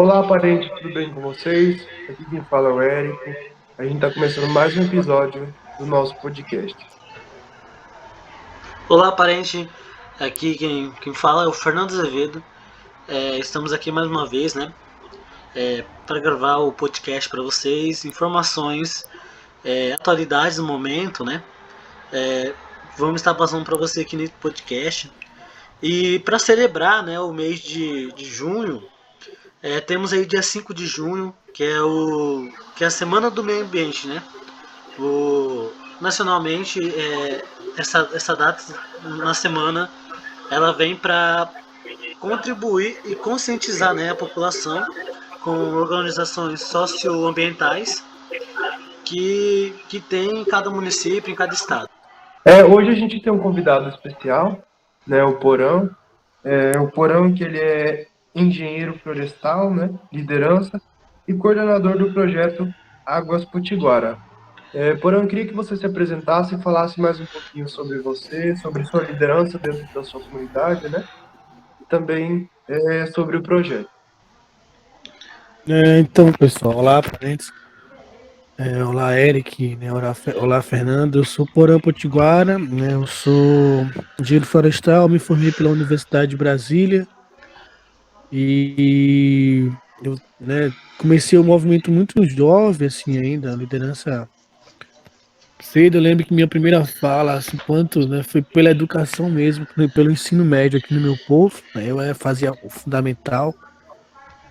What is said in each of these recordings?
Olá, parente, tudo bem com vocês? Aqui quem fala é o Érico. A gente está começando mais um episódio do nosso podcast. Olá, parente. Aqui quem fala é o Fernando Azevedo. Estamos aqui mais uma vez, né, para gravar o podcast para vocês, informações, atualidades do momento, né. É, Vamos estar passando para você aqui nesse podcast. E para celebrar, né, o mês de junho, temos aí dia 5 de junho, que é a Semana do Meio Ambiente, né. Nacionalmente, essa data na semana ela vem para contribuir e conscientizar, né, a população com organizações socioambientais que tem em cada município, em cada estado. Hoje a gente tem um convidado especial, né, o Porão. O Porão que ele é engenheiro florestal, né, liderança e coordenador do projeto Águas Potiguara. Porão, eu queria que você se apresentasse e falasse mais um pouquinho sobre você, sobre sua liderança dentro da sua comunidade, né, e também sobre o projeto. Então, pessoal, olá, parentes. Olá, Eric, né? Olá, Fernando. Eu sou Porã Potiguara, né? Eu sou engenheiro florestal, me formei pela Universidade de Brasília e eu, né, comecei o movimento muito jovem, assim, ainda, a liderança cedo. Eu lembro que minha primeira fala, assim, quanto, né, foi pela educação mesmo, pelo ensino médio aqui no meu povo, né? Eu fazia o fundamental.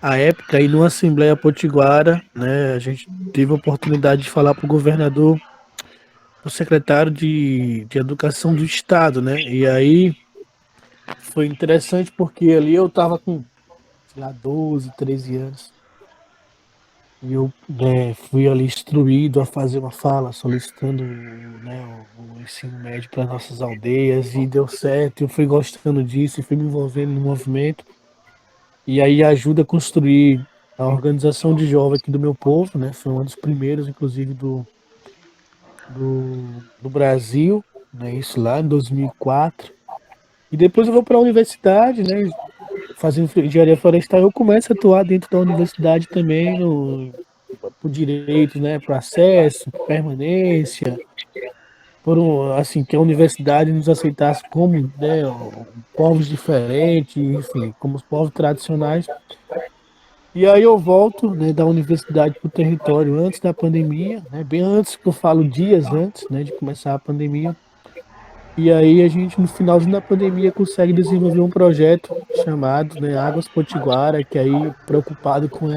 A época, aí numa Assembleia Potiguara, né, a gente teve a oportunidade de falar para o governador, o secretário de Educação do Estado, né? E aí foi interessante porque ali eu estava com, sei lá, 12, 13 anos. E eu fui ali instruído a fazer uma fala solicitando, né, o ensino médio para nossas aldeias e deu certo. Eu fui gostando disso e fui me envolvendo no movimento. E aí ajuda a construir a organização de jovens aqui do meu povo, né? Foi um dos primeiros, inclusive, do Brasil, né? Isso lá em 2004. E depois eu vou para a universidade, né? Fazendo engenharia florestal, eu começo a atuar dentro da universidade também no por direitos, né? Para acesso, permanência, assim que a universidade nos aceitasse como, né? Povos diferentes, enfim, como os povos tradicionais. E aí eu volto, né, da universidade para o território antes da pandemia, né, bem antes que eu falo dias antes, né, de começar a pandemia. E aí a gente no finalzinho da pandemia consegue desenvolver um projeto chamado, né, Águas Potiguara, que aí preocupado com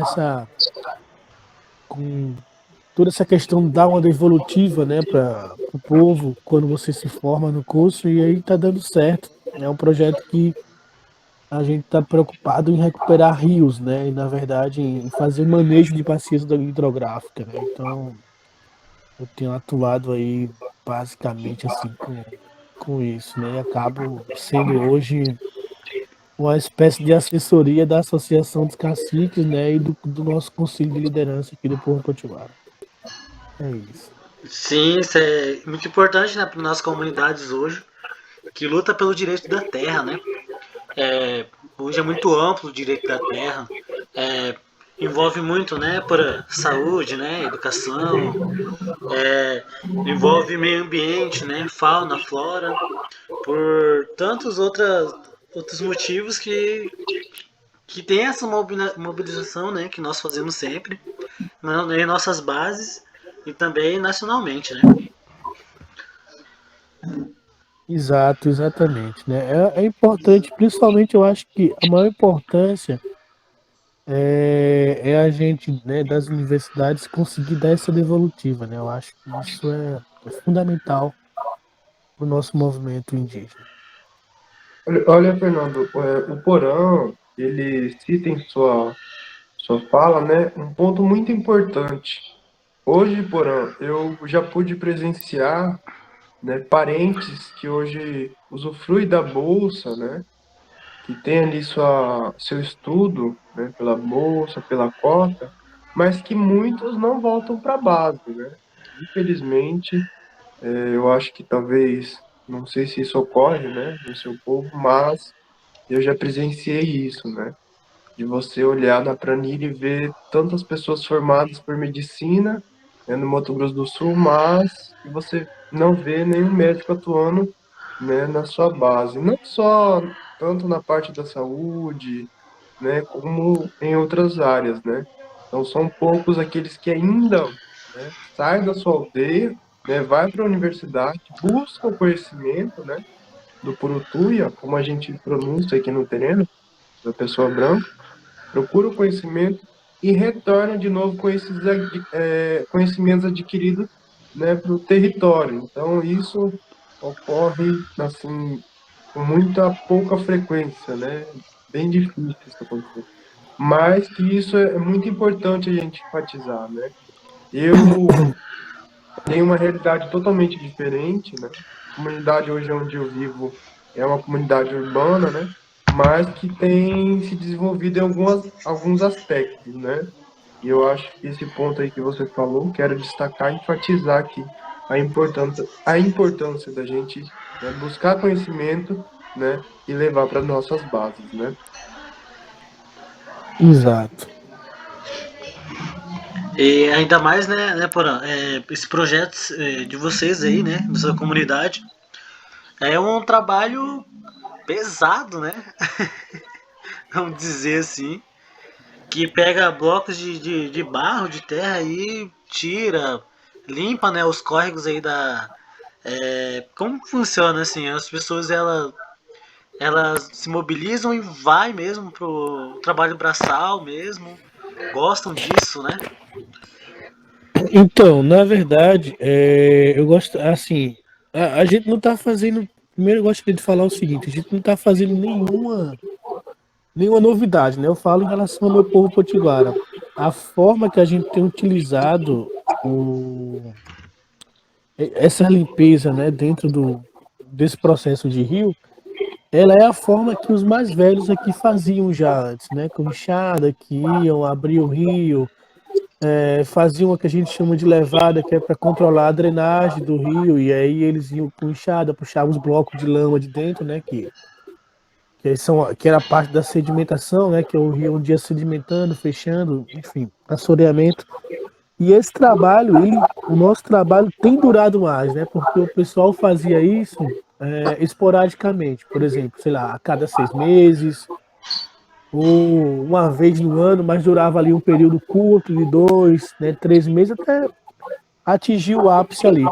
toda essa questão da onda evolutiva, né, para o povo quando você se forma no curso, e aí tá dando certo. É um projeto que a gente está preocupado em recuperar rios, né? E, na verdade, em fazer manejo de bacias hidrográficas, né? Então, eu tenho atuado aí basicamente assim com isso, né? E acabo sendo hoje uma espécie de assessoria da Associação dos Caciques, né? E do nosso conselho de liderança aqui do Povo Potiguara. É isso. Sim, isso é muito importante, né, para nossas comunidades hoje, que luta pelo direito da terra, né? É, Hoje é muito amplo o direito da terra, é, envolve muito, né, para saúde, né, educação, é, envolve meio ambiente, né, fauna, flora, por tantos outros motivos que tem essa mobilização, né, que nós fazemos sempre, né, em nossas bases e também nacionalmente, né. Exato, exatamente, né? É importante, principalmente eu acho que a maior importância é a gente, né, das universidades conseguir dar essa devolutiva, né? Eu acho que isso é fundamental para o nosso movimento indígena. Olha, Fernando, o Porão, ele cita em sua fala, né, um ponto muito importante. Hoje, Porão, eu já pude presenciar, né, parentes que hoje usufruem da bolsa, né, que tem ali seu estudo, né, pela bolsa, pela cota, mas que muitos não voltam para a base, né? Infelizmente, eu acho que talvez, não sei se isso ocorre, né, no seu povo, mas eu já presenciei isso, né? de você olhar na planilha e ver tantas pessoas formadas por medicina, né, no Mato Grosso do Sul, mas que você não vê nenhum médico atuando, né, na sua base. Não só tanto na parte da saúde, né, como em outras áreas, né? Então são poucos aqueles que ainda, né, saem da sua aldeia, né, vai para a universidade, busca o conhecimento, né, do Purutuia, como a gente pronuncia aqui no terreno, da pessoa branca, procura o conhecimento e retorna de novo com esses conhecimentos adquiridos, né, para o território. Então isso ocorre assim com muita pouca frequência, né? Bem difícil isso acontecer. Mas que isso é muito importante a gente enfatizar, né? Eu tenho uma realidade totalmente diferente, né? A comunidade hoje onde eu vivo é uma comunidade urbana, né? Mas que tem se desenvolvido em alguns aspectos, né? E eu acho que esse ponto aí que você falou, quero destacar e enfatizar aqui a importância da gente, né, buscar conhecimento, né, e levar para nossas bases, né? Exato. E ainda mais, né, Porã, esse projeto de vocês aí, né, da sua comunidade, é um trabalho pesado, né? Vamos dizer assim. Que pega blocos de barro, de terra e tira, limpa, né, os córregos aí da. Como funciona assim? As pessoas elas se mobilizam e vai mesmo pro trabalho braçal mesmo, gostam disso, né? Então, na verdade, eu gosto, assim, a gente não tá fazendo. Primeiro, eu gostaria de falar o seguinte: a gente não tá fazendo nenhuma novidade, né? Eu falo em relação ao meu povo potiguara. A forma que a gente tem utilizado essa limpeza, né, dentro desse processo de rio, ela é a forma que os mais velhos aqui faziam já antes, né? Com enxada, que iam abrir o rio, faziam o que a gente chama de levada, que é para controlar a drenagem do rio, e aí eles iam com enxada, puxavam os blocos de lama de dentro, né? Que era a parte da sedimentação, né? Que é o rio um dia sedimentando, fechando, enfim, assoreamento. E esse trabalho, o nosso trabalho tem durado mais, né? Porque o pessoal fazia isso esporadicamente, por exemplo, sei lá, a cada 6 meses, ou uma vez no ano, mas durava ali um período curto de 2, né, 3 meses, até atingir o ápice ali.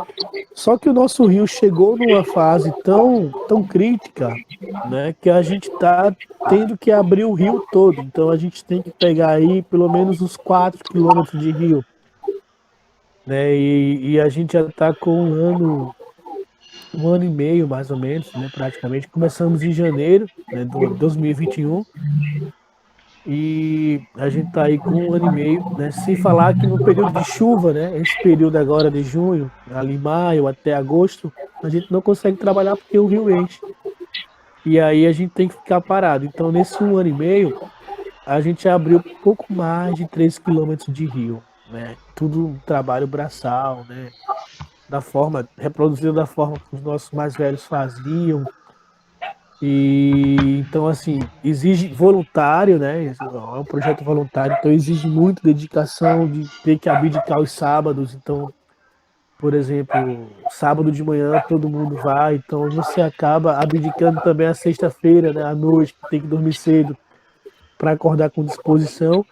Só que o nosso rio chegou numa fase tão crítica, né, que a gente está tendo que abrir o rio todo. Então a gente tem que pegar aí pelo menos uns 4 quilômetros de rio, né? E a gente já está com um ano e meio, mais ou menos, né? Praticamente. Começamos em janeiro, né, do 2021. E a gente está aí com um ano e meio, né? Sem falar que no período de chuva, né? Esse período agora de junho, ali maio até agosto, a gente não consegue trabalhar porque o rio enche. E aí a gente tem que ficar parado. Então, nesse um ano e meio, a gente abriu pouco mais de 3 quilômetros de rio, né? Tudo um trabalho braçal, né? Reproduzido da forma que os nossos mais velhos faziam. E então, assim, exige voluntário, né? É um projeto voluntário, então exige muita dedicação de ter que abdicar os sábados. Então, por exemplo, sábado de manhã todo mundo vai, então você acaba abdicando também a sexta-feira, né? À noite, que tem que dormir cedo para acordar com disposição.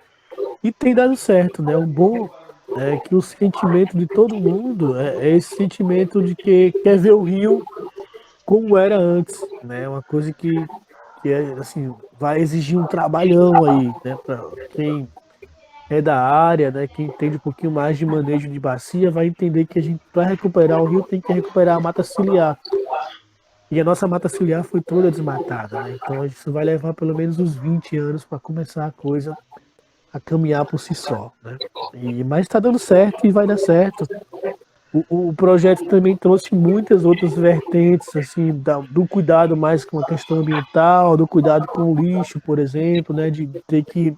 E tem dado certo, né? O bom é que o sentimento de todo mundo é esse sentimento de que quer ver o Rio como era antes, né? Uma coisa que é, assim, vai exigir um trabalhão aí, né? Para quem é da área, né? Quem entende um pouquinho mais de manejo de bacia vai entender que a gente, para recuperar o rio, tem que recuperar a mata ciliar. E a nossa mata ciliar foi toda desmatada, né? Então isso vai levar pelo menos uns 20 anos para começar a coisa a caminhar por si só, né? Mas está dando certo e vai dar certo. O projeto também trouxe muitas outras vertentes, assim, do cuidado mais com a questão ambiental, do cuidado com o lixo, por exemplo, né, de ter que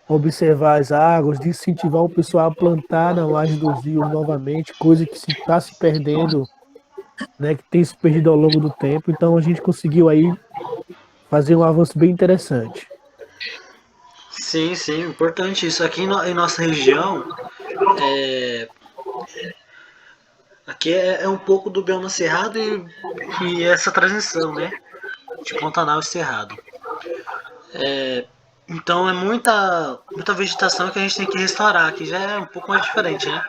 observar as águas, de incentivar o pessoal a plantar na margem dos rios novamente, coisa que está se perdendo, né, que tem se perdido ao longo do tempo. Então a gente conseguiu aí fazer um avanço bem interessante. Sim, sim, importante isso. Aqui em nossa região, é, aqui é um pouco do bioma cerrado e essa transição, né? De Pantanal e Cerrado. Então é muita vegetação que a gente tem que restaurar, que já é um pouco mais diferente, né?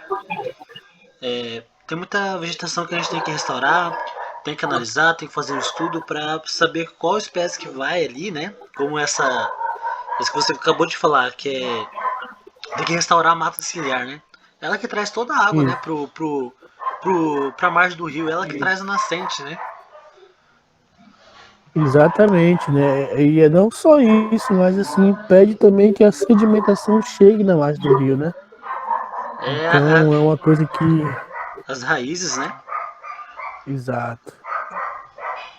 Tem muita vegetação que a gente tem que restaurar, tem que analisar, tem que fazer um estudo para saber qual espécie que vai ali, né? Como essa que você acabou de falar, que tem que restaurar a mata ciliar, né? Ela que traz toda a água, né, Isso. pra margem do rio, ela que traz a nascente, né? Exatamente, né? E é não só isso, mas assim, impede também que a sedimentação chegue na margem do rio, né? É Então é uma coisa que. as raízes, né? Exato.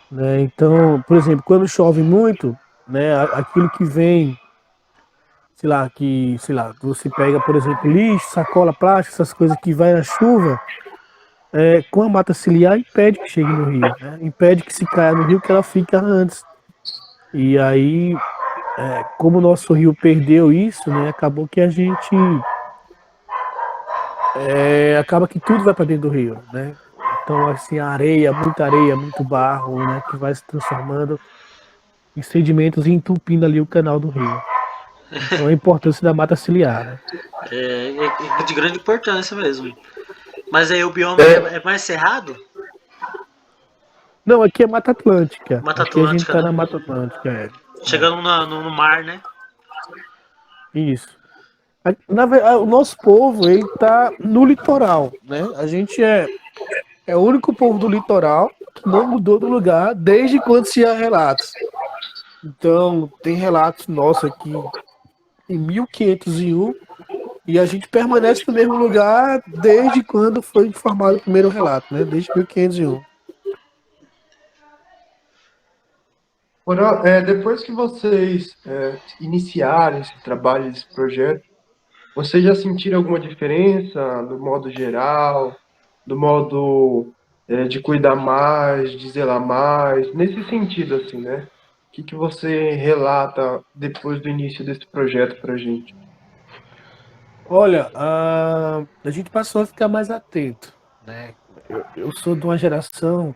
Né? Então, por exemplo, quando chove muito, né, aquilo que vem, sei lá, você pega, por exemplo, lixo, sacola plástica, essas coisas que vai na chuva, com a mata ciliar impede que chegue no rio, né? Impede que se caia no rio que ela fica antes. E aí, como o nosso rio perdeu isso, né, acabou que a gente acaba que tudo vai para dentro do rio, né? Então, assim, a areia, muito barro, né, que vai se transformando em sedimentos e entupindo ali o canal do rio. Então, a importância da mata ciliar, né? É de grande importância mesmo. Mas aí o bioma É, é mais cerrado? Não, aqui é Mata Atlântica. Mata Aqui a gente Atlântica, tá né? na Mata Atlântica, Chegando no mar, né? Isso. O nosso povo, ele tá no litoral, né? A gente é o único povo do litoral que não mudou do lugar desde quando se há relatos. Então, tem relatos nossos aqui em 1501 e a gente permanece no mesmo lugar desde quando foi informado o primeiro relato, né? Desde 1501. depois que vocês iniciarem esse trabalho, esse projeto, vocês já sentiram alguma diferença do modo geral, do modo de cuidar mais, de zelar mais, nesse sentido, assim, né? O que que você relata depois do início desse projeto para a gente? Olha, a gente passou a ficar mais atento, né? Eu sou de uma geração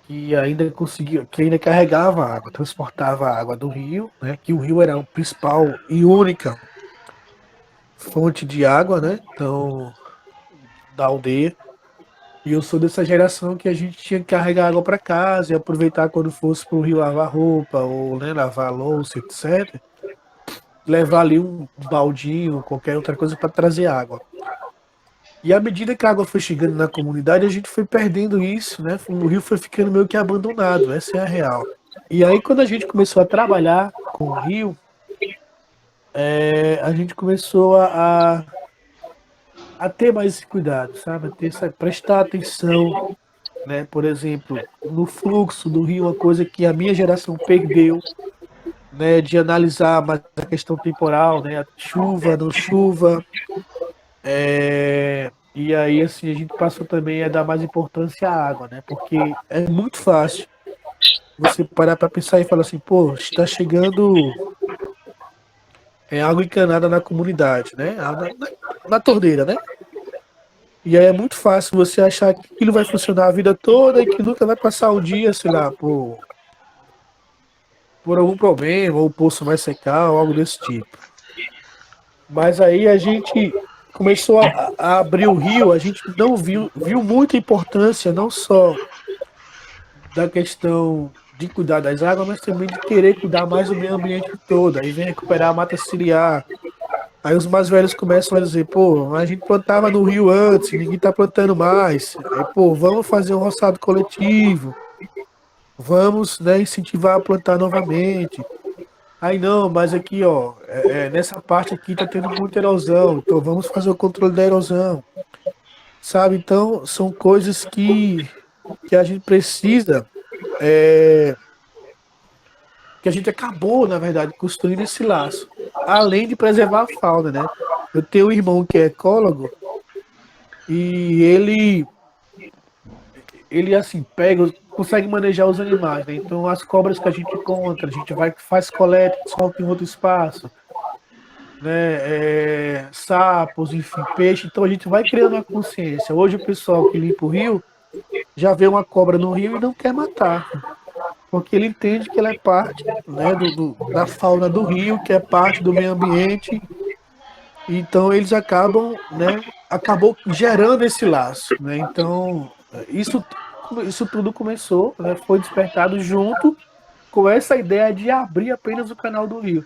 que ainda conseguia, que ainda carregava água, transportava a água do rio, né? Que o rio era a principal e única fonte de água, né? Então, da aldeia. E eu sou dessa geração que a gente tinha que carregar água para casa e aproveitar quando fosse para o rio lavar roupa ou né, lavar a louça, etc. Levar ali um baldinho, qualquer outra coisa para trazer água. E à medida que a água foi chegando na comunidade, a gente foi perdendo isso, né? O rio foi ficando meio que abandonado, essa é a real. E aí, quando a gente começou a trabalhar com o rio, a gente começou a ter mais esse cuidado, sabe? Prestar atenção, né? Por exemplo, no fluxo do rio, uma coisa que a minha geração perdeu, né? De analisar mais a questão temporal, né? A chuva, não chuva. E aí, assim, a gente passou também a dar mais importância à água, né? Porque é muito fácil você parar para pensar e falar assim, pô, está chegando água encanada na comunidade, né? Na torneira, né? E aí é muito fácil você achar que aquilo vai funcionar a vida toda e que nunca vai passar um dia, sei lá, por algum problema, ou o poço vai secar, ou algo desse tipo. Mas aí a gente começou a abrir o rio, a gente não viu muita importância, não só da questão de cuidar das águas, mas também de querer cuidar mais do meio ambiente todo. Aí vem recuperar a mata ciliar. Aí os mais velhos começam a dizer, pô, a gente plantava no rio antes, ninguém tá plantando mais. Aí, pô, vamos fazer um roçado coletivo, vamos, né, incentivar a plantar novamente. Aí não, mas aqui, ó, nessa parte aqui tá tendo muita erosão, então vamos fazer o controle da erosão, sabe? Então, são coisas que a gente precisa, é, que a gente acabou, na verdade, construindo esse laço, além de preservar a fauna, né? Eu tenho um irmão que é ecólogo e ele assim, consegue manejar os animais, né? Então, as cobras que a gente encontra, a gente vai, faz coleta, solta em outro espaço. né, sapos, enfim, peixe. Então a gente vai criando uma consciência. Hoje o pessoal que limpa o rio já vê uma cobra no rio e não quer matar, porque ele entende que ela é parte, né, da fauna do rio, que é parte do meio ambiente. Então eles acabam, né, acabou gerando esse laço, né? Então isso tudo começou, né, foi despertado junto com essa ideia de abrir apenas o canal do rio.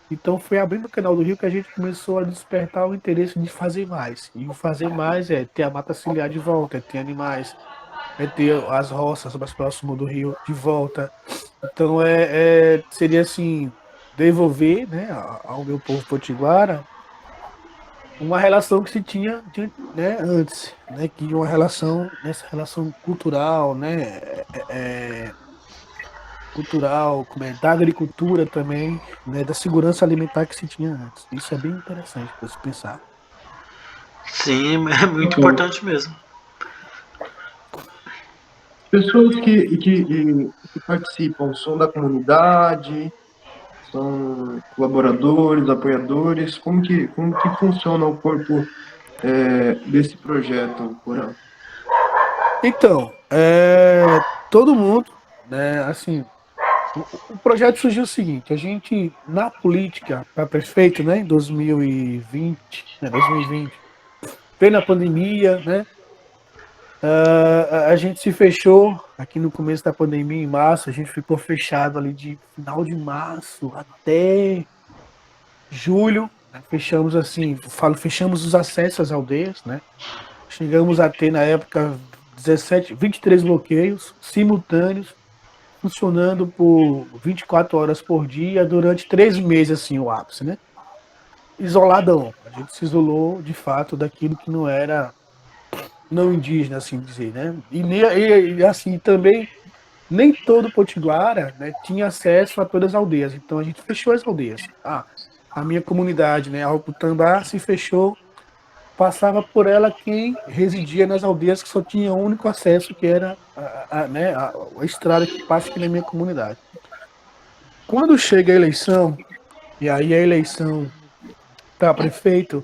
Então foi abrindo o canal do rio que a gente começou a despertar o interesse de fazer mais. E o fazer mais é ter a mata ciliar de volta, é ter animais, é ter as roças mais próximas do rio de volta. Então seria assim, devolver, né, ao meu povo potiguara uma relação que se tinha, né, antes, né, que uma relação, nessa relação cultural, né, cultural, como da agricultura também, né, da segurança alimentar que se tinha antes. Isso é bem interessante para se pensar. Sim, é muito Então, importante mesmo. pessoas que participam são da comunidade, são colaboradores, apoiadores, como que funciona o corpo desse projeto, Porã? Então, todo mundo, né, assim, o projeto surgiu o seguinte, a gente, na política para prefeito, né, em 2020, né, 2020, veio na pandemia, né, a gente se fechou aqui no começo da pandemia, em março, a gente ficou fechado ali de final de março até julho, né, fechamos assim, fechamos os acessos às aldeias, né, chegamos a ter na época 23 bloqueios simultâneos, funcionando por 24 horas por dia durante 3 meses, assim, o ápice, né? Isoladão. A gente se isolou, de fato, daquilo que não era não indígena, assim dizer, né? E assim, também, nem todo Potiguara, né, tinha acesso a todas as aldeias. Então a gente fechou as aldeias. A minha comunidade, né, Alputambá, se fechou, passava por ela quem residia nas aldeias que só tinha um único acesso, que era né, a estrada que passa aqui na minha comunidade. Quando chega a eleição, e aí a eleição para prefeito,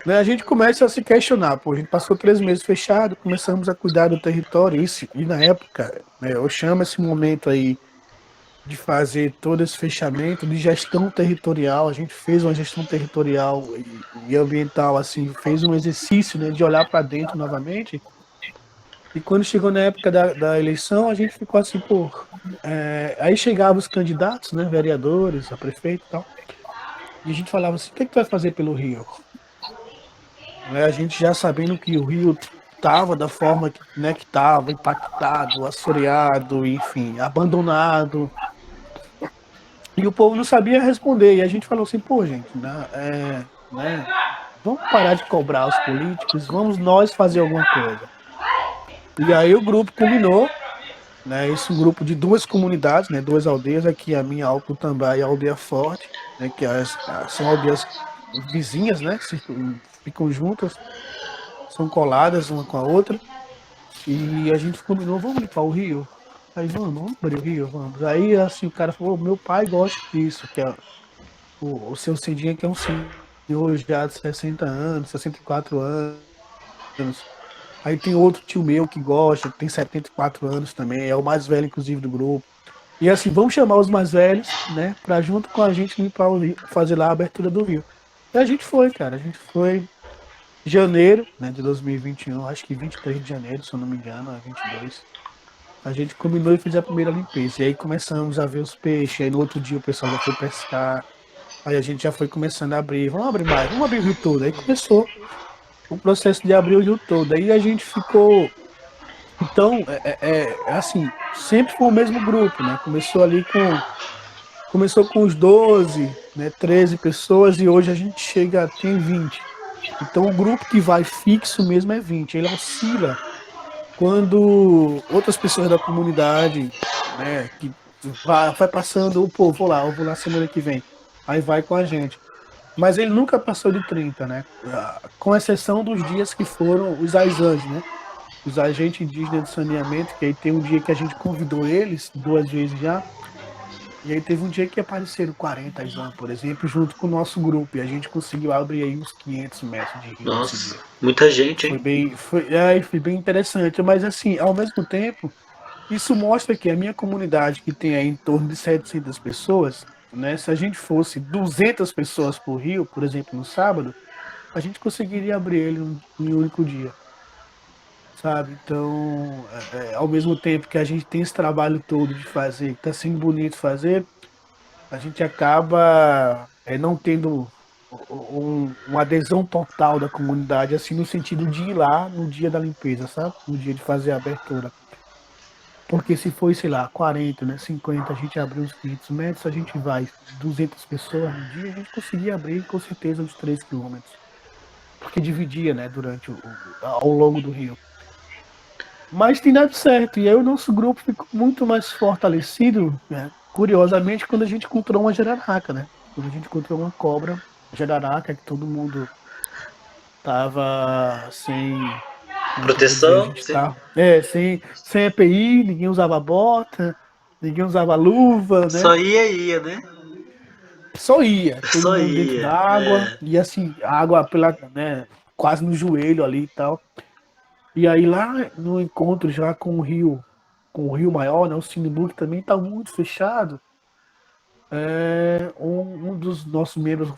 né, a gente começa a se questionar. Pô, a gente passou 3 meses fechado, começamos a cuidar do território, e na época, né, eu chamo esse momento aí de fazer todo esse fechamento de gestão territorial. A gente fez uma gestão territorial e ambiental, assim, fez um exercício, né, de olhar para dentro novamente. E quando chegou na época da eleição, a gente ficou assim, pô. Aí chegavam os candidatos, né, vereadores, a prefeito e tal, e a gente falava assim: o que tu vai fazer pelo Rio? Né, a gente já sabendo que o Rio estava da forma que, né, que estava, impactado, assoreado, enfim, abandonado. E o povo não sabia responder. E a gente falou assim: pô, gente, né, vamos parar de cobrar os políticos, vamos nós fazer alguma coisa. E aí o grupo combinou, né, esse grupo de 2 comunidades, né, 2 aldeias, aqui a minha Alputambá e a Aldeia Forte, né, que são aldeias vizinhas, né, ficam juntas, são coladas uma com a outra, e a gente combinou: vamos limpar o rio? Aí vamos abrir o rio, vamos. Aí assim o cara falou: meu pai gosta disso, que é o seu Cidinha, que é um senhor já de 60 anos, 64 anos. Aí tem outro tio meu que gosta, que tem 74 anos também, é o mais velho, inclusive, do grupo. E assim, vamos chamar os mais velhos, né, pra junto com a gente limpar o rio, fazer lá a abertura do rio. E a gente foi, cara, a gente foi em janeiro, né, de 2021, acho que 23 de janeiro, se eu não me engano, é 22. A gente combinou e fez a primeira limpeza. E aí começamos a ver os peixes, aí no outro dia o pessoal já foi pescar. Aí a gente já foi começando a abrir, vamos abrir mais, vamos abrir o rio todo. Aí começou o processo de abrir o rio todo. Aí a gente ficou. Então, assim, sempre foi o mesmo grupo, né? Começou com os 12, né, 13 pessoas, e hoje a gente tem 20. Então o grupo que vai fixo mesmo é 20. Ele oscila quando outras pessoas da comunidade, né, que vai passando, pô, eu vou lá semana que vem. Aí vai com a gente. Mas ele nunca passou de 30, né? Com exceção dos dias que foram os AISANs, né? Os agentes indígenas de saneamento, que aí tem um dia que a gente convidou eles, 2 vezes já, E aí teve um dia que apareceram 40 exames, por exemplo, junto com o nosso grupo. E a gente conseguiu abrir aí uns 500 metros de rio nesse Nossa, dia. muita gente, Foi hein? bem, foi bem interessante. Mas assim, ao mesmo tempo, isso mostra que a minha comunidade, que tem aí em torno de 700 pessoas, né? Se a gente fosse 200 pessoas por rio, por exemplo, no sábado, a gente conseguiria abrir ele em um único dia, sabe? Então, ao mesmo tempo que a gente tem esse trabalho todo de fazer, que está sendo bonito fazer, a gente acaba não tendo uma adesão total da comunidade, assim, no sentido de ir lá no dia da limpeza, sabe? No dia de fazer a abertura. Porque se foi, sei lá, 40, né, 50, a gente abriu uns 500 metros, a gente vai 200 pessoas no dia, a gente conseguia abrir com certeza uns 3 quilômetros. Porque dividia, né, durante ao longo do rio. Mas tem dado certo, e aí o nosso grupo ficou muito mais fortalecido, né, curiosamente, quando a gente encontrou uma jararaca, né? Quando a gente encontrou uma cobra, jararaca, que todo mundo tava sem, como é que eu vou dizer, a Proteção, gente sim. tá, sem EPI, ninguém usava bota, ninguém usava luva, né? Só ia, né? Só ia, todo Só mundo dentro ia. da água, É. e assim, a água pela, né, quase no joelho ali e tal. E aí lá no encontro já com o rio maior, né, o Sinimbu, que também está muito fechado, um dos nossos membros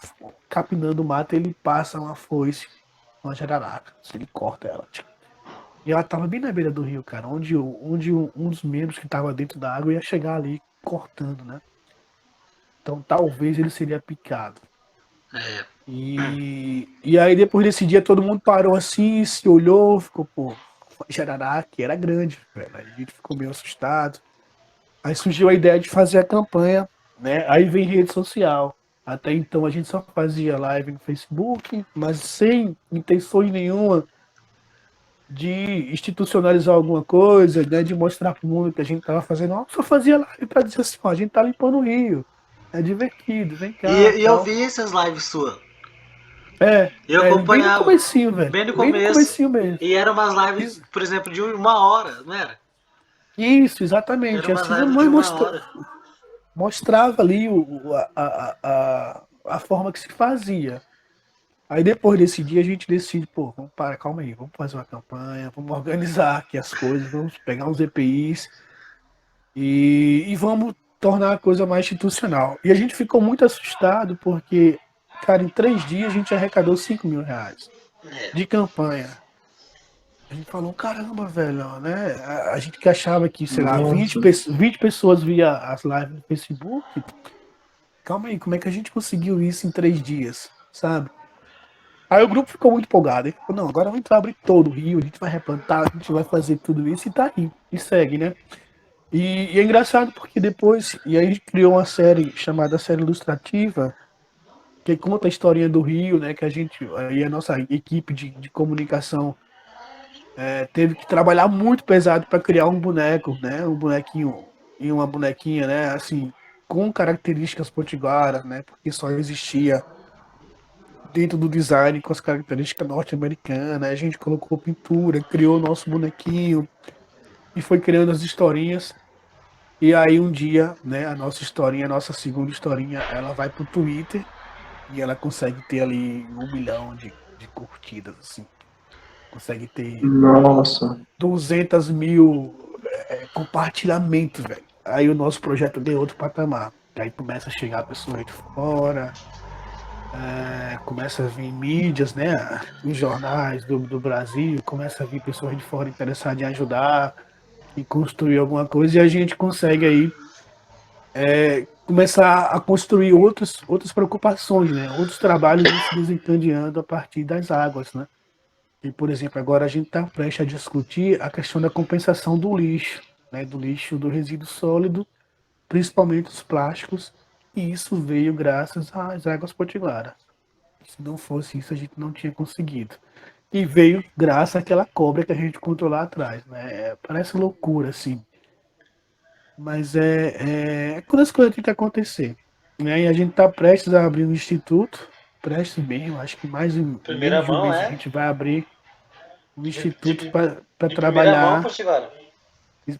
capinando o mato, ele passa uma foice, uma jararaca, ele corta ela. E ela tava bem na beira do rio, cara, onde um dos membros que tava dentro da água ia chegar ali cortando, né? Então talvez ele seria picado. É. E aí depois desse dia todo mundo parou assim, se olhou, ficou, pô, jararaca, era grande, velho. Aí a gente ficou meio assustado. Aí surgiu a ideia de fazer a campanha, né? Aí vem rede social. Até então a gente só fazia live no Facebook, mas sem intenções nenhuma de institucionalizar alguma coisa, né? De mostrar para o mundo que a gente estava fazendo algo. Só fazia live para dizer assim, ó, a gente tá limpando o Rio. É divertido, vem cá, E eu tal. vi essas lives suas. É, Eu bem no acompanhava. comecinho, velho. Bem no Bem no começo. comecinho mesmo. E eram umas lives, Isso, por exemplo, de 1 hora, não era? isso, Eram exatamente. umas Assim, lives de uma mostra, hora. mostrava ali a forma que se fazia. Aí depois desse dia a gente decide, pô, vamos parar, calma aí, vamos fazer uma campanha, vamos organizar aqui as coisas, vamos pegar uns EPIs e vamos tornar a coisa mais institucional. E a gente ficou muito assustado porque, cara, em 3 dias a gente arrecadou R$ 5.000 É. de campanha. A gente falou, caramba, velho, né? A gente que achava que, sei lá, Nossa. 20 pessoas via as lives no Facebook. Calma aí, como é que a gente conseguiu isso em 3 dias, sabe? Aí o grupo ficou muito empolgado. Ele falou, não, agora a gente vai abrir todo o rio, a gente vai replantar, a gente vai fazer tudo isso e tá aí. E segue, né? E é engraçado porque depois, e aí a gente criou uma série chamada Série Ilustrativa, que conta a historinha do Rio, né? Que a gente, aí a nossa equipe de comunicação teve que trabalhar muito pesado para criar um boneco, né? Um bonequinho e uma bonequinha, né? Assim, com características potiguaras, né? Porque só existia dentro do design com as características norte-americanas. A gente colocou pintura, criou o nosso bonequinho e foi criando as historinhas. E aí um dia, né? A nossa historinha, a nossa segunda historinha, ela vai pro Twitter e ela consegue ter ali 1 milhão de curtidas, assim. Consegue ter Nossa. 200 mil compartilhamentos, velho. Aí o nosso projeto deu outro patamar. Aí começa a chegar pessoas de fora, começa a vir mídias, né? Os jornais do Brasil, começa a vir pessoas de fora interessadas em ajudar e construir alguma coisa, e a gente consegue aí começar a construir outras preocupações, né? Outros trabalhos vão se desencadeando a partir das águas, né? E, por exemplo, agora a gente está prestes a discutir a questão da compensação do lixo, né? Do lixo do resíduo sólido, principalmente os plásticos, e isso veio graças às águas potiguaras. Se não fosse isso, a gente não tinha conseguido. E veio graças àquela cobra que a gente encontrou lá atrás, né? Parece loucura, assim, mas é quando as coisas têm que acontecer, né? E a gente está prestes a abrir um instituto, prestes mesmo, acho que mais em Primeira menos de um mão, mês a é? gente vai abrir um instituto para De primeira mão, trabalhar. Pochigara.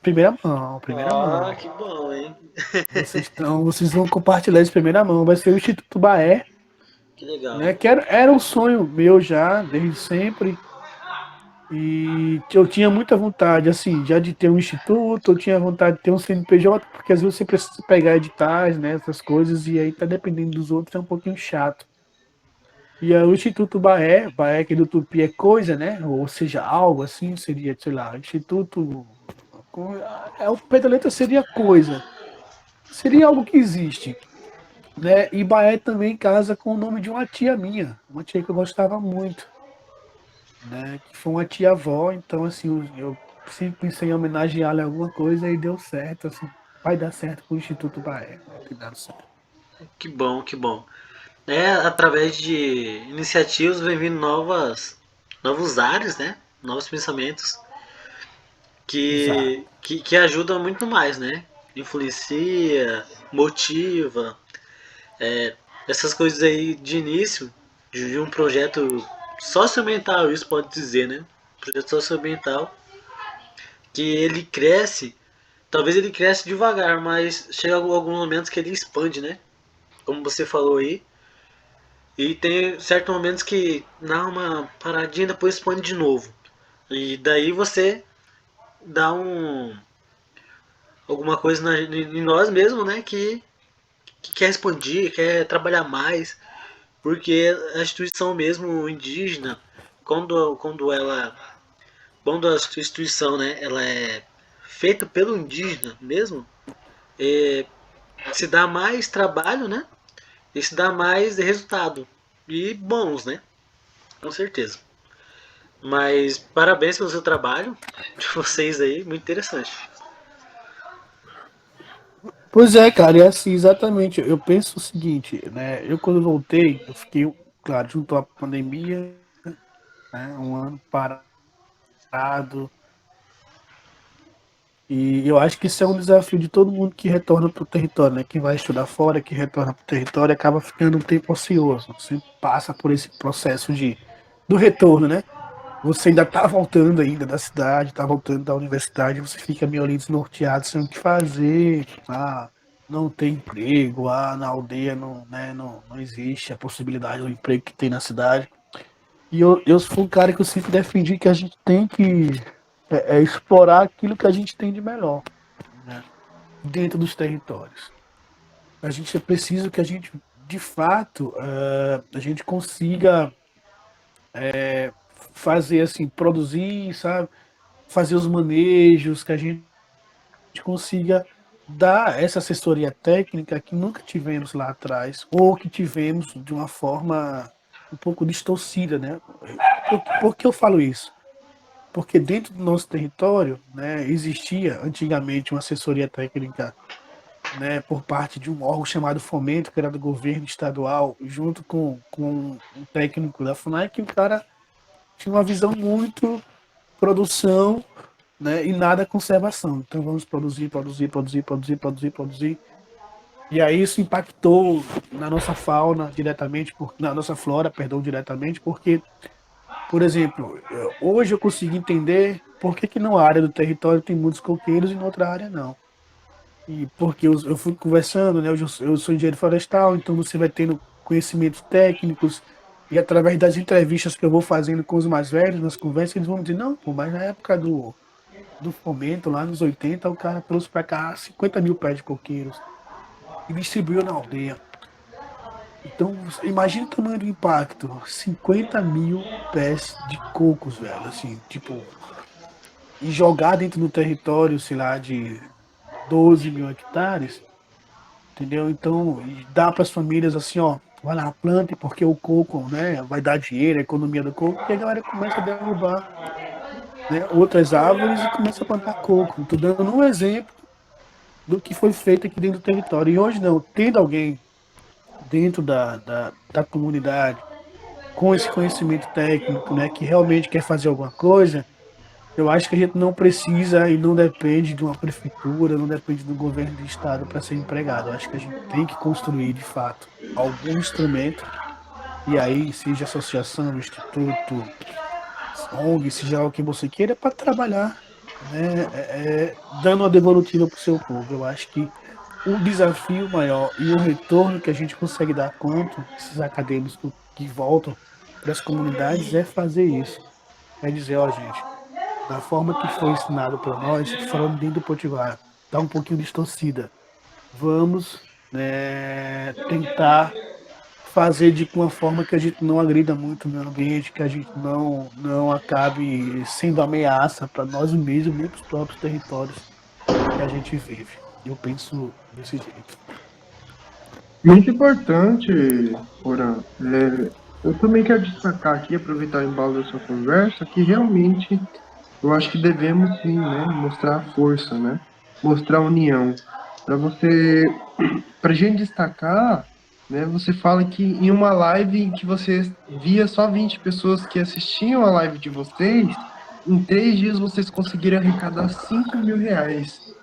Primeira mão, primeira Ah, mão. que bom, hein? Vocês vão compartilhar isso em primeira mão. Vai ser o Instituto Baé, Que legal. né? Que era um sonho meu já, desde sempre. E eu tinha muita vontade, assim, já de ter um instituto, eu tinha vontade de ter um CNPJ, porque às vezes você precisa pegar editais, né, essas coisas, e aí tá dependendo dos outros, é um pouquinho chato. E aí, o Instituto Baé, que do Tupi é coisa, né? Ou seja, algo assim, seria, sei lá, Instituto. O pé da letra seria coisa. Seria algo que existe, né? E Baé também casa com o nome de uma tia minha, uma tia que eu gostava muito, né? Que foi uma tia-avó, então assim, eu sempre pensei em homenageá-la em alguma coisa e deu certo, assim, vai dar certo com o Instituto Baé, vai ter dado certo. Que bom, que bom. Através de iniciativas vem vindo novos ares, né? Novos pensamentos Exato. que ajudam muito mais, né? Influencia, motiva, essas coisas aí de início de um projeto socioambiental, isso pode dizer, né? Projeto socioambiental que ele cresce, talvez ele cresce devagar, mas chega alguns momentos que ele expande, né? Como você falou aí, e tem certos momentos que dá uma paradinha e depois expande de novo. E daí você dá alguma coisa em nós mesmos, né? Que quer expandir, quer trabalhar mais. Porque a instituição mesmo indígena, quando ela. Quando a instituição, né, ela é feita pelo indígena mesmo, é, se dá mais trabalho, né? E se dá mais resultado. E bons, né? Com certeza. Mas parabéns pelo seu trabalho de vocês aí, muito interessante. Pois é, cara, é assim, exatamente. Eu penso o seguinte, né? Eu quando voltei, eu fiquei, claro, junto à pandemia, né? Um ano parado. E eu acho que isso é um desafio de todo mundo que retorna para o território, né? Quem vai estudar fora, que retorna para o território, acaba ficando um tempo ocioso. Você passa por esse processo do retorno, né? Você ainda tá voltando ainda da cidade, tá voltando da universidade, você fica meio ali desnorteado, sem o que fazer. Ah, não tem emprego, na aldeia não, né, não existe a possibilidade do emprego que tem na cidade. E eu sou um cara que eu sempre defendi que a gente tem que explorar aquilo que a gente tem de melhor, né, dentro dos territórios. A gente precisa que a gente, de fato, a gente consiga fazer assim, produzir, sabe? Fazer os manejos, que a gente consiga dar essa assessoria técnica que nunca tivemos lá atrás, ou que tivemos de uma forma um pouco distorcida, né? Por que eu falo isso? Porque dentro do nosso território, né, existia antigamente uma assessoria técnica, né, por parte de um órgão chamado Fomento, que era do governo estadual, junto com um técnico da FUNAI, que o cara tinha uma visão muito produção, né, e nada conservação. Então vamos produzir, produzir, produzir, produzir, produzir, produzir. E aí isso impactou na nossa fauna diretamente, na nossa flora, perdão, diretamente, porque, por exemplo, hoje eu consigo entender por que não a área do território tem muitos coqueiros e na outra área não. E porque eu fui conversando, né? Eu sou engenheiro florestal, então você vai tendo conhecimentos técnicos, e através das entrevistas que eu vou fazendo com os mais velhos, nas conversas, eles vão dizer, não, pô, mas na época do fomento, lá nos 80 o cara trouxe para cá 50 mil pés de coqueiros e distribuiu na aldeia. Então, imagina o tamanho do impacto. 50 mil pés de cocos, velho. Assim, tipo, e jogar dentro do território, sei lá, de 12 mil hectares, entendeu? Então, e dá para as famílias assim, ó, vai lá, plante, porque o coco, né, vai dar dinheiro, a economia do coco, e a galera começa a derrubar, né, outras árvores e começa a plantar coco. Estou dando um exemplo do que foi feito aqui dentro do território. E hoje não, tendo alguém dentro da comunidade com esse conhecimento técnico, né, que realmente quer fazer alguma coisa, eu acho que a gente não precisa e não depende de uma prefeitura, não depende do governo do estado para ser empregado. Eu acho que a gente tem que construir, de fato, algum instrumento, e aí, seja associação, instituto, ONG, seja o que você queira, para trabalhar. né, dando uma devolutiva para o seu povo. Eu acho que o desafio maior e o retorno que a gente consegue dar quanto esses acadêmicos que voltam para as comunidades é fazer isso. É dizer, ó, gente, da forma que foi ensinado para nós, falando dentro do Potiguar, dá um pouquinho distorcida. Vamos, né, tentar fazer de uma forma que a gente não agrida muito o meio ambiente, que a gente não acabe sendo ameaça para nós mesmos, nem para os próprios territórios que a gente vive. Eu penso desse jeito. Muito importante, Porã. Eu também quero destacar aqui, aproveitar o embalo da sua conversa, que realmente eu acho que devemos sim, né, mostrar a força, né, mostrar a união. Para você, para gente destacar, né, você fala que em uma live em que você via só 20 pessoas que assistiam a live de vocês, em 3 dias vocês conseguiram arrecadar R$ 5.000,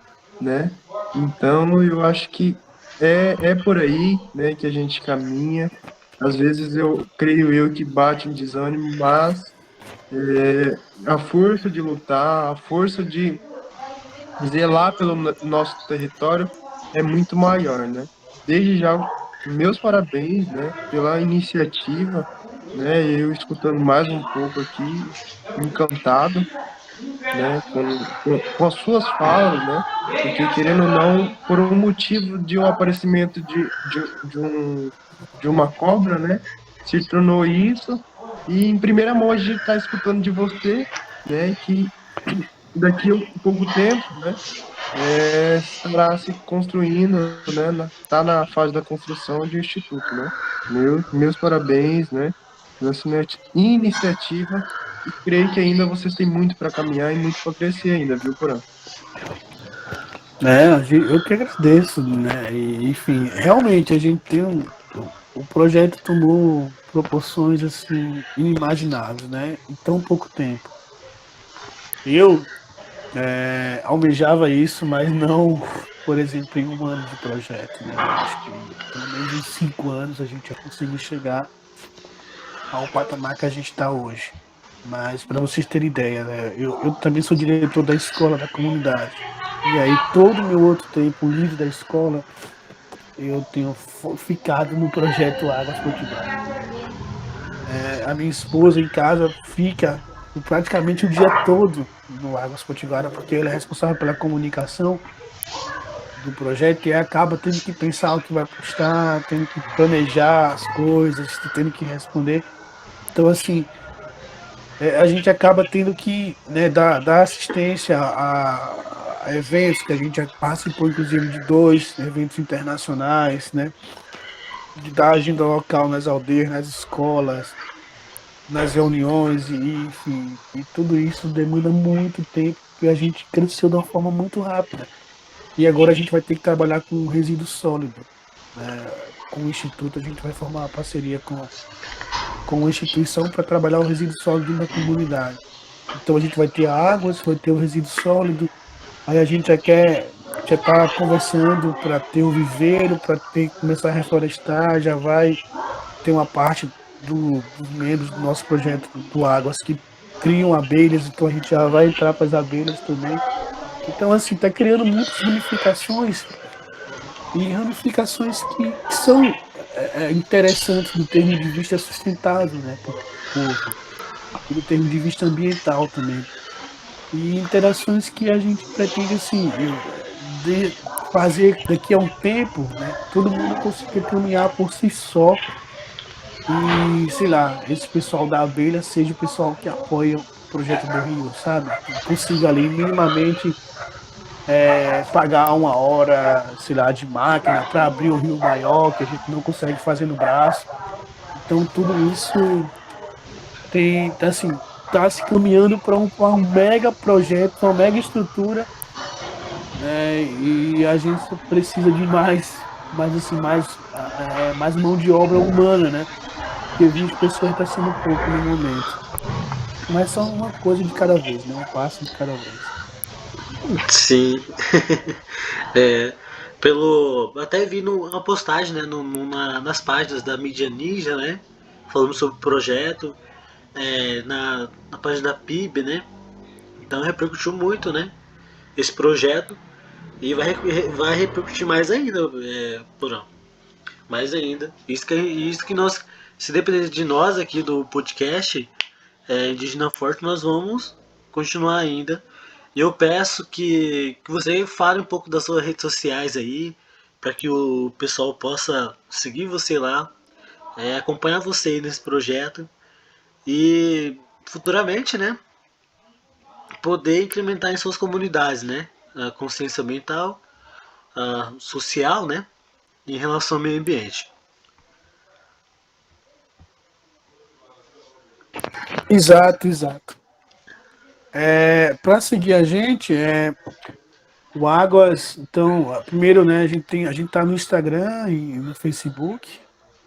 né? Então, eu acho que é por aí, né, que a gente caminha. Às vezes eu creio eu que bate um desânimo, mas a força de lutar, a força de zelar pelo nosso território é muito maior, né? Desde já, meus parabéns, né, pela iniciativa, né? Eu escutando mais um pouco aqui, encantado, né, com as suas falas, né, porque querendo ou não, por um motivo de um aparecimento de uma cobra, né, se tornou isso, e em primeira mão a gente está escutando de você, né, que daqui a um pouco tempo, né, estará se construindo, né, está na fase da construção de um instituto, né, meus parabéns, né, nessa iniciativa, e creio que ainda vocês têm muito para caminhar e muito para crescer ainda, viu, Porã? Eu que agradeço, né? E, enfim, realmente a gente tem o projeto tomou proporções assim inimagináveis, né? Em tão pouco tempo. Eu almejava isso, mas não, por exemplo, em um ano de projeto, né? Eu acho que pelo menos em 5 anos a gente já conseguiu chegar ao patamar que a gente está hoje. Mas para vocês terem ideia, né? Eu também sou diretor da escola da comunidade. E aí todo o meu outro tempo livre da escola eu tenho ficado no projeto Águas Potiguar. A minha esposa em casa fica praticamente o dia todo no Águas Potiguara, porque ela é responsável pela comunicação do projeto e acaba tendo que pensar o que vai postar, tendo que planejar as coisas, tendo que responder. Então, assim, a gente acaba tendo que, né, dar assistência a eventos que a gente já participou, inclusive, de 2 eventos internacionais, né? De dar agenda local nas aldeias, nas escolas, nas reuniões, e enfim, e tudo isso demanda muito tempo, porque a gente cresceu de uma forma muito rápida. E agora a gente vai ter que trabalhar com resíduo sólido, né? Com o Instituto, a gente vai formar uma parceria com a instituição para trabalhar o resíduo sólido na comunidade. Então a gente vai ter águas, vai ter o resíduo sólido, aí a gente já está conversando para ter o viveiro, para ter começar a reflorestar, já vai ter uma parte dos membros do nosso projeto do Águas que criam abelhas, então a gente já vai entrar para as abelhas também. Então, assim, está criando muitas ramificações que são interessantes do termo de vista sustentável, né, para o povo, e do termo de vista ambiental também. E interações que a gente pretende, assim, de fazer daqui a um tempo, né, todo mundo consiga caminhar por si só e, sei lá, esse pessoal da abelha seja o pessoal que apoia o projeto do Rio, sabe? Consiga ali minimamente pagar uma hora, sei lá, de máquina para abrir o rio maior, que a gente não consegue fazer no braço. Então tudo isso tem, assim, tá se caminhando para um mega projeto, uma mega estrutura, né? E a gente precisa de mais assim, mais mão de obra humana, né? Porque 20 pessoas está sendo pouco no momento. Mas só uma coisa de cada vez, né? Um passo de cada vez. Sim. É, até vi uma postagem, né, nas páginas da mídia Ninja, né, falando sobre o projeto, na página da PIB, né, então repercutiu muito, né, esse projeto e vai repercutir mais ainda, Porão. Mais ainda. Isso que nós, se depender de nós aqui do podcast Indígena Forte, nós vamos continuar ainda. E eu peço que você fale um pouco das suas redes sociais aí, para que o pessoal possa seguir você lá, acompanhar você aí nesse projeto e futuramente, né, poder implementar em suas comunidades, né, a consciência ambiental, a social, né, em relação ao meio ambiente. Exato, exato. Para seguir a gente, o Águas, então, primeiro, né, a gente tá no Instagram e no Facebook,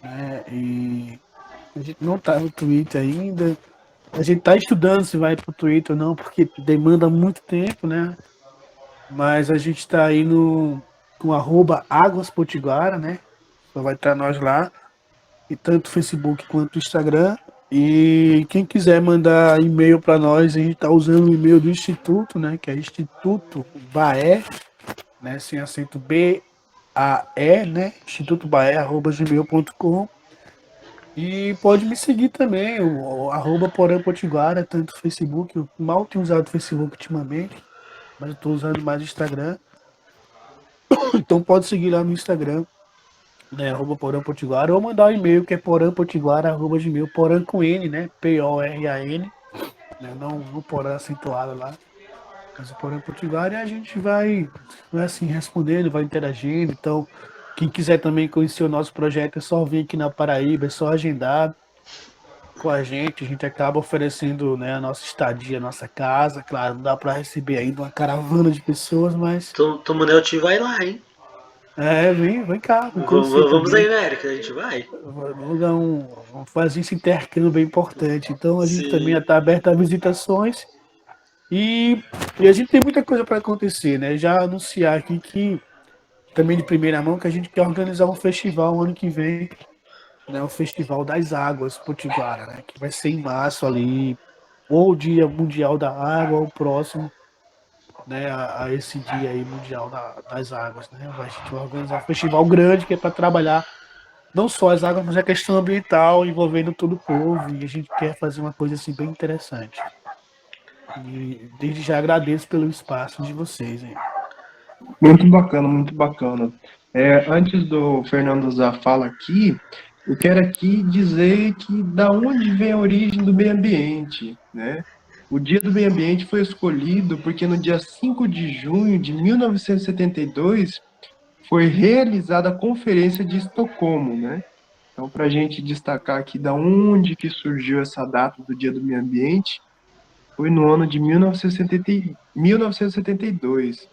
né, e a gente não tá no Twitter ainda. A gente tá estudando se vai pro Twitter ou não, porque demanda muito tempo, né? Mas a gente tá aí com @Águas Potiguara, né? Só vai estar nós lá, e tanto o Facebook quanto o Instagram. E quem quiser mandar e-mail para nós, a gente tá usando o e-mail do Instituto, né? Que é Instituto Baé, né? Sem acento BAE, né? institutobaé@gmail.com. E pode me seguir também, o @Porã Potiguara, tanto no Facebook. Eu mal tenho usado o Facebook ultimamente, mas eu estou usando mais o Instagram. Então pode seguir lá no Instagram, né? Porã Potiguara, ou mandar um e-mail que é porãpotiguara@gmail, Porã com N, né? Poran, né? Não o Porã acentuado lá, mas o Porã Potiguara, e a gente vai assim respondendo, vai interagindo. Então, quem quiser também conhecer o nosso projeto, é só vir aqui na Paraíba, é só agendar com a gente acaba oferecendo, né, a nossa estadia, a nossa casa. Claro, não dá para receber ainda uma caravana de pessoas, mas Tomonel vai lá, hein? vem cá, vem conhecer Vamos aí, também. né, Eric? A gente vai. Vamos fazer esse intercâmbio bem importante. Então a gente também Sim. está aberto a visitações e a gente tem muita coisa para acontecer, né? Já anunciar aqui que também de primeira mão que a gente quer organizar um festival ano que vem, né? O Festival das Águas Potiguara, né? Que vai ser em março ali, ou o Dia Mundial da Água, ou o próximo, né, a esse dia aí mundial das águas, né? A gente vai organizar um festival grande que é para trabalhar não só as águas, mas a questão ambiental envolvendo todo o povo, e a gente quer fazer uma coisa assim bem interessante. E desde já agradeço pelo espaço de vocês aí. Muito bacana, muito bacana. Antes do Fernando usar a fala aqui, eu quero aqui dizer que da onde vem a origem do meio ambiente, né? O Dia do Meio Ambiente foi escolhido porque no dia 5 de junho de 1972 foi realizada a Conferência de Estocolmo, né? Então, para a gente destacar aqui da onde que surgiu essa data do Dia do Meio Ambiente, foi no ano de 1972.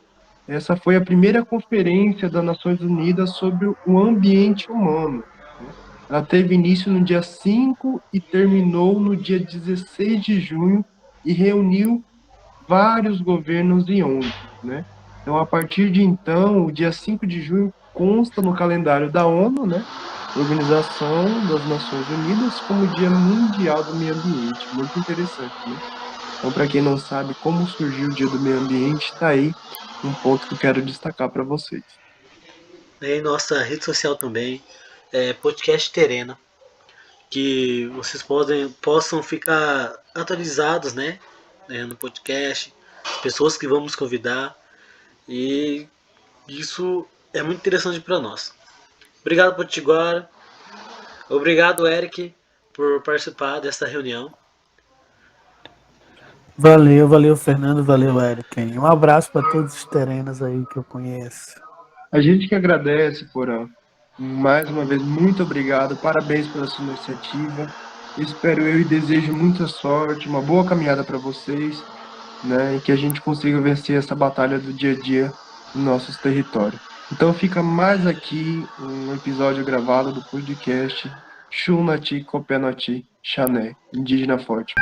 Essa foi a primeira conferência das Nações Unidas sobre o ambiente humano, né? Ela teve início no dia 5 e terminou no dia 16 de junho e reuniu vários governos e ONGs, né? Então, a partir de então, o dia 5 de junho consta no calendário da ONU, né? Organização das Nações Unidas, como Dia Mundial do Meio Ambiente. Muito interessante, né? Então, para quem não sabe como surgiu o Dia do Meio Ambiente, está aí um ponto que eu quero destacar para vocês. Em nossa rede social também, Podcast Terena, que vocês possam ficar atualizados, né, no podcast, as pessoas que vamos convidar, e isso é muito interessante para nós. Obrigado, Potiguara. Obrigado, Eric, por participar dessa reunião. Valeu, Fernando, valeu, Eric. Um abraço para todos os terenos aí que eu conheço. A gente que agradece, Porã. Mais uma vez, muito obrigado. Parabéns pela sua iniciativa. Espero eu e desejo muita sorte, uma boa caminhada para vocês, né? E que a gente consiga vencer essa batalha do dia a dia em nossos territórios. Então fica mais aqui um episódio gravado do podcast Xunati Copenati Xané, Indígena Forte.